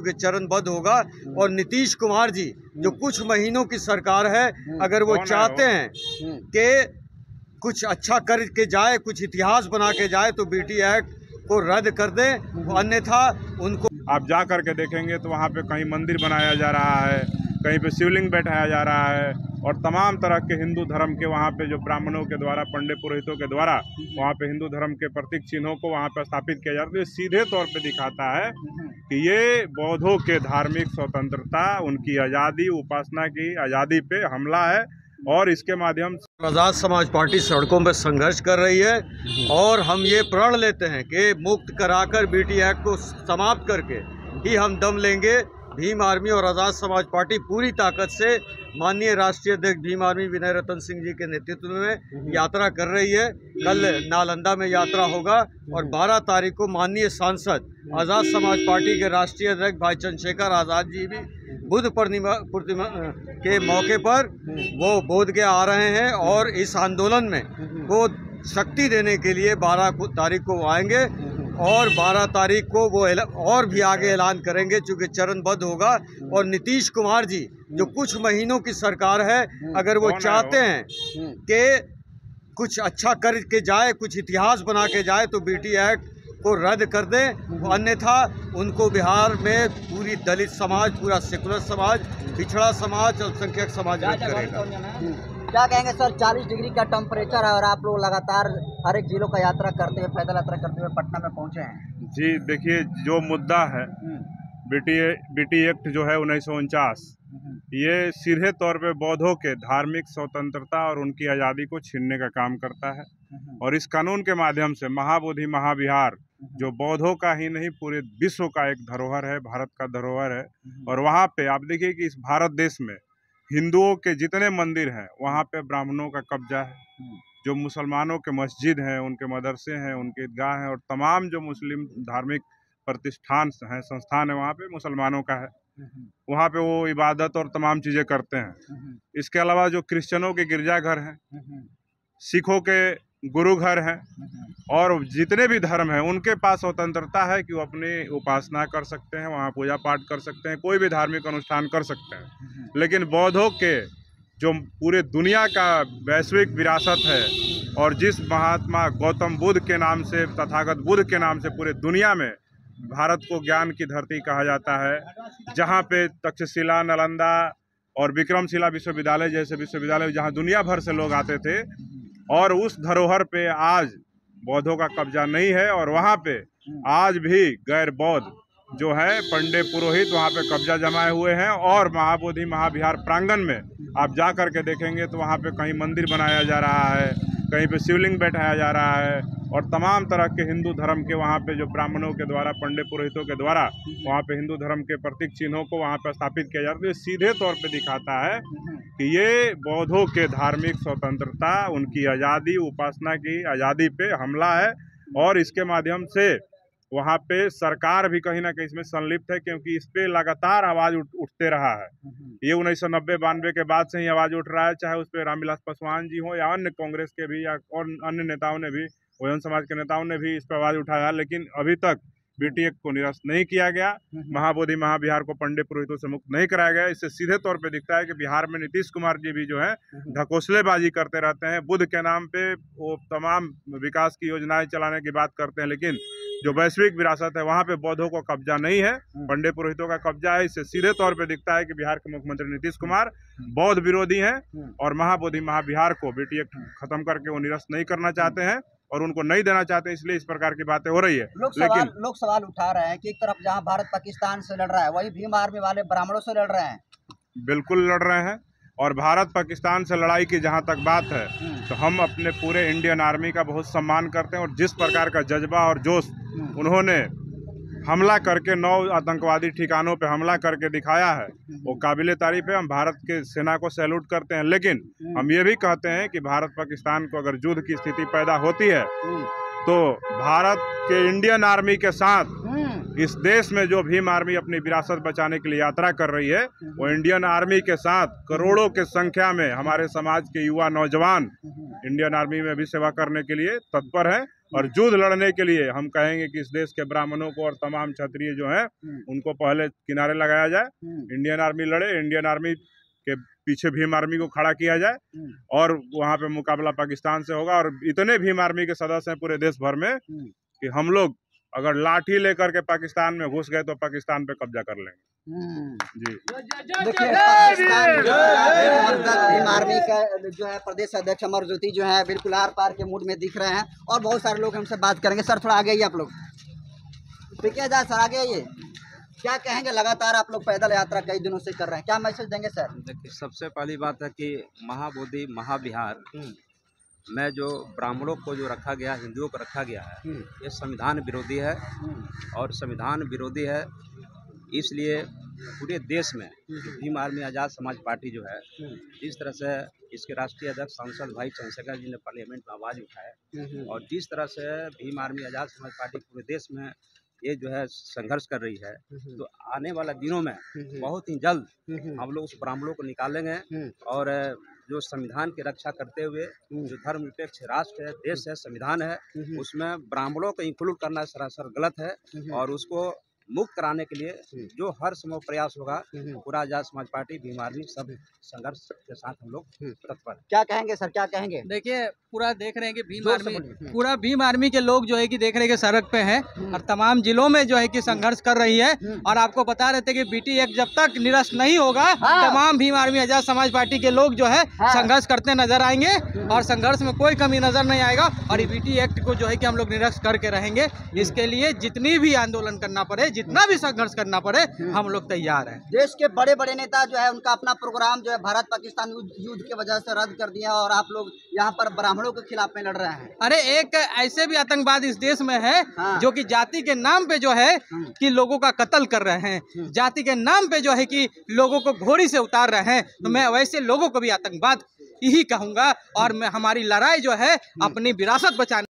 चूंकि चरणबद्ध होगा। और नीतीश कुमार जी जो कुछ महीनों की सरकार है, अगर वो चाहते हैं कि कुछ अच्छा करके जाए, कुछ इतिहास बना के जाए, तो BT एक्ट को रद्द कर दें, अन्यथा उनको आप जा करके देखेंगे तो वहाँ पे कहीं मंदिर बनाया जा रहा है, कहीं पे शिवलिंग बैठाया जा रहा है, और तमाम तरह के हिंदू धर्म के वहाँ पे जो ब्राह्मणों के द्वारा, पंडित पुरोहितों के द्वारा वहाँ पे हिंदू धर्म के प्रतीक चिन्हों को वहाँ पे स्थापित किया जाता है। ये सीधे तौर पे दिखाता है कि ये बौद्धों के धार्मिक स्वतंत्रता, उनकी आज़ादी, उपासना की आज़ादी पे हमला है। और इसके माध्यम से आज़ाद समाज पार्टी सड़कों पर संघर्ष कर रही है, और हम ये प्रण लेते हैं कि मुक्त कराकर BT एक्ट को समाप्त करके ही हम दम लेंगे। भीम आर्मी और आज़ाद समाज पार्टी पूरी ताकत से माननीय राष्ट्रीय अध्यक्ष भीम आर्मी विनय रतन सिंह जी के नेतृत्व में यात्रा कर रही है। कल नालंदा में यात्रा होगा, और 12 तारीख को माननीय सांसद आज़ाद समाज पार्टी के राष्ट्रीय अध्यक्ष भाई चंद्रशेखर आज़ाद जी भी बुद्ध पूर्णिमा के मौके पर वो बोध गया आ रहे हैं, और इस आंदोलन में वो शक्ति देने के लिए 12 तारीख को वो आएंगे, और 12 तारीख को वो और भी आगे ऐलान करेंगे, चूँकि चरणबद्ध होगा। और नीतीश कुमार जी जो कुछ महीनों की सरकार है, अगर वो चाहते हैं कि कुछ अच्छा करके जाए, कुछ इतिहास बना के जाए, तो BT एक्ट को रद्द कर दें, अन्यथा उनको बिहार में पूरी दलित समाज, पूरा सेकुलर समाज, पिछड़ा समाज, अल्पसंख्यक समाज करेगा। क्या कहेंगे सर, 40 डिग्री का टेम्परेचर है और आप लोग लगातार हर एक जिलों का यात्रा करते हुए, पैदल यात्रा करते हुए पटना में पहुंचे हैं। जी देखिए, जो मुद्दा है BT एक्ट जो है 1949, ये सीधे तौर पे बौद्धों के धार्मिक स्वतंत्रता और उनकी आज़ादी को छीनने का काम करता है। और इस कानून के माध्यम से महाबोधि महाविहार, जो बौद्धों का ही नहीं पूरे विश्व का एक धरोहर है, भारत का धरोहर है। और वहाँ पे आप देखिए कि इस भारत देश में हिंदुओं के जितने मंदिर हैं वहाँ पे ब्राह्मणों का कब्जा है, जो मुसलमानों के मस्जिद हैं, उनके मदरसे हैं, उनके ईदगाह हैं, और तमाम जो मुस्लिम धार्मिक प्रतिष्ठान हैं, संस्थान है, वहाँ पे मुसलमानों का है। वहाँ पे वो इबादत और तमाम चीज़ें करते हैं। इसके अलावा जो क्रिश्चियनों के गिरजाघर हैं, सिखों के गुरु घर हैं, और जितने भी धर्म हैं उनके पास स्वतंत्रता है कि वो अपनी उपासना कर सकते हैं, वहाँ पूजा पाठ कर सकते हैं, कोई भी धार्मिक अनुष्ठान कर सकते हैं। लेकिन बौद्धों के जो पूरे दुनिया का वैश्विक विरासत है, और जिस महात्मा गौतम बुद्ध के नाम से, तथागत बुद्ध के नाम से पूरे दुनिया में भारत को ज्ञान की धरती कहा जाता है, जहाँ पे तक्षशिला, नालंदा और विक्रमशिला विश्वविद्यालय जैसे विश्वविद्यालय जहाँ दुनिया भर से लोग आते थे, और उस धरोहर पे आज बौद्धों का कब्जा नहीं है। और वहाँ पे आज भी गैर बौद्ध जो है पंडित पुरोहित वहाँ पे कब्जा जमाए हुए हैं। और महाबोधि महाविहार प्रांगण में आप जा कर के देखेंगे तो वहाँ पे कहीं मंदिर बनाया जा रहा है, कहीं पे शिवलिंग बैठाया जा रहा है, और तमाम तरह के हिंदू धर्म के वहाँ पे जो ब्राह्मणों के द्वारा, पंडित पुरोहितों के द्वारा वहाँ पे हिंदू धर्म के प्रतीक चिन्हों को वहाँ पे स्थापित किया जाता है। ये सीधे तौर पे दिखाता है कि ये बौद्धों के धार्मिक स्वतंत्रता, उनकी आज़ादी, उपासना की आज़ादी पे हमला है। और इसके माध्यम से वहाँ पे सरकार भी कहीं ना कहीं इसमें संलिप्त है, क्योंकि इस पे लगातार आवाज़ उठते रहा है। ये 1990-92 के बाद से ही आवाज़ उठ रहा है, चाहे उस पर रामविलास पासवान जी हो या अन्य कांग्रेस के भी या और अन्य नेताओं ने भी, बहुजन समाज के नेताओं ने भी इस पर आवाज़ उठाया, लेकिन अभी तक BT एक्ट को निरस्त नहीं किया गया, महाबोधि महाविहार को पंडित पुरोहितों से मुक्त नहीं कराया गया। इससे सीधे तौर पे दिखता है कि बिहार में नीतीश कुमार जी भी जो है ढकोसलेबाजी करते रहते हैं। बुद्ध के नाम पे वो तमाम विकास की योजनाएं चलाने की बात करते हैं, लेकिन जो वैश्विक विरासत है वहाँ पे बौद्धों को कब्जा नहीं है, पंडित पुरोहितों का कब्जा है। इससे सीधे तौर पे दिखता है कि बिहार के मुख्यमंत्री नीतीश कुमार बौद्ध विरोधी हैं, और महाबोधि महाविहार को BT एक्ट खत्म करके वो निरस्त नहीं करना चाहते हैं, और उनको नहीं देना चाहते, इसलिए इस प्रकार की बातें हो रही है। लोग सवाल उठा रहे हैं कि एक तरफ जहां भारत पाकिस्तान से लड़ रहा है, वही भीम आर्मी वाले ब्राह्मणों से लड़ रहे हैं। बिल्कुल लड़ रहे हैं, और भारत पाकिस्तान से लड़ाई की जहां तक बात है तो हम अपने पूरे इंडियन आर्मी का बहुत सम्मान करते हैं, और जिस प्रकार का जज्बा और जोश उन्होंने हमला करके 9 आतंकवादी ठिकानों पे हमला करके दिखाया है, वो काबिले तारीफ है। हम भारत के सेना को सैल्यूट करते हैं, लेकिन हम ये भी कहते हैं कि भारत पाकिस्तान को अगर युद्ध की स्थिति पैदा होती है तो भारत के इंडियन आर्मी के साथ इस देश में जो भीम आर्मी अपनी विरासत बचाने के लिए यात्रा कर रही है, वो इंडियन आर्मी के साथ करोड़ों के संख्या में हमारे समाज के युवा नौजवान इंडियन आर्मी में भी सेवा करने के लिए तत्पर हैं। और युद्ध लड़ने के लिए हम कहेंगे कि इस देश के ब्राह्मणों को और तमाम क्षत्रिय जो हैं उनको पहले किनारे लगाया जाए, इंडियन आर्मी लड़े, इंडियन आर्मी के पीछे भीम आर्मी को खड़ा किया जाए और वहाँ पे मुकाबला पाकिस्तान से होगा। और इतने भीम आर्मी के सदस्य हैं पूरे देश भर में कि हम लोग अगर लाठी लेकर के पाकिस्तान में घुस गए तो पाकिस्तान पे कब्जा कर लेंगे। जी देखिए, पाकिस्तान भीम आर्मी का जो है प्रदेश अध्यक्ष अमरज्योति जो है बिल्कुल आर पार के मूड में दिख रहे हैं और बहुत सारे लोग हमसे बात करेंगे। सर थोड़ा आगे आइए आप लोग, पीके जा सर, आगे आइए। क्या कहेंगे, लगातार आप लोग पैदल यात्रा कई दिनों से कर रहे हैं, क्या मैसेज देंगे सर? देखिए, सबसे पहली बात है कि महाबोधि महाविहार में जो ब्राह्मणों को जो रखा गया, हिंदुओं को रखा गया है, ये संविधान विरोधी है। और संविधान विरोधी है इसलिए पूरे देश में भीम आर्मी आज़ाद समाज पार्टी जो है, जिस तरह से इसके राष्ट्रीय अध्यक्ष सांसद भाई चंद्रशेखर जी ने पार्लियामेंट में आवाज़ उठाया और जिस तरह से भीम आर्मी आज़ाद समाज पार्टी पूरे देश में ये जो है संघर्ष कर रही है, तो आने वाले दिनों में बहुत ही जल्द हम लोग उस ब्राह्मणों को निकालेंगे। और जो संविधान की रक्षा करते हुए जो धर्मनिरपेक्ष राष्ट्र है, देश है, संविधान है, उसमें ब्राह्मणों को इंक्लूड करना सरासर गलत है। और उसको मुक्त कराने के लिए जो हर संभव प्रयास होगा, पूरा आजाद समाज पार्टी, भीम आर्मी सब संघर्ष के साथ हम लोग तत्पर। क्या कहेंगे सर, क्या कहेंगे? देखिए, पूरा देख रहे हैं कि भीम आर्मी के लोग जो है कि देख रहे हैं कि सड़क पे हैं और तमाम जिलों में जो है कि संघर्ष कर रही है। और आपको बता रहे थे कि बीटी एक्ट जब तक निरस्त नहीं होगा, तमाम भीम आर्मी आजाद समाज पार्टी के लोग जो है संघर्ष करते नजर आएंगे और संघर्ष में कोई कमी नजर नहीं आएगा। और ये बीटी एक्ट को जो है कि हम लोग निरस्त करके रहेंगे। इसके लिए जितनी भी आंदोलन करना पड़े, जितना भी संघर्ष करना पड़े, हम लोग तैयार हैं। देश के बड़े बड़े नेता जो है उनका अपना प्रोग्राम जो है भारत पाकिस्तान युद्ध की वजह से रद्द कर दिया और आप लोग यहाँ पर ब्राह्मणों के खिलाफ में लड़ रहे हैं। अरे एक ऐसे भी आतंकवाद इस देश में है जो कि जाति के नाम पे जो है कि लोगों का कत्ल कर रहे हैं, जाति के नाम पे जो है कि लोगों को घोड़ी से उतार रहे हैं। तो मैं वैसे लोगों को भी आतंकवाद यही कहूंगा। और मैं हमारी लड़ाई जो है अपनी विरासत बचाने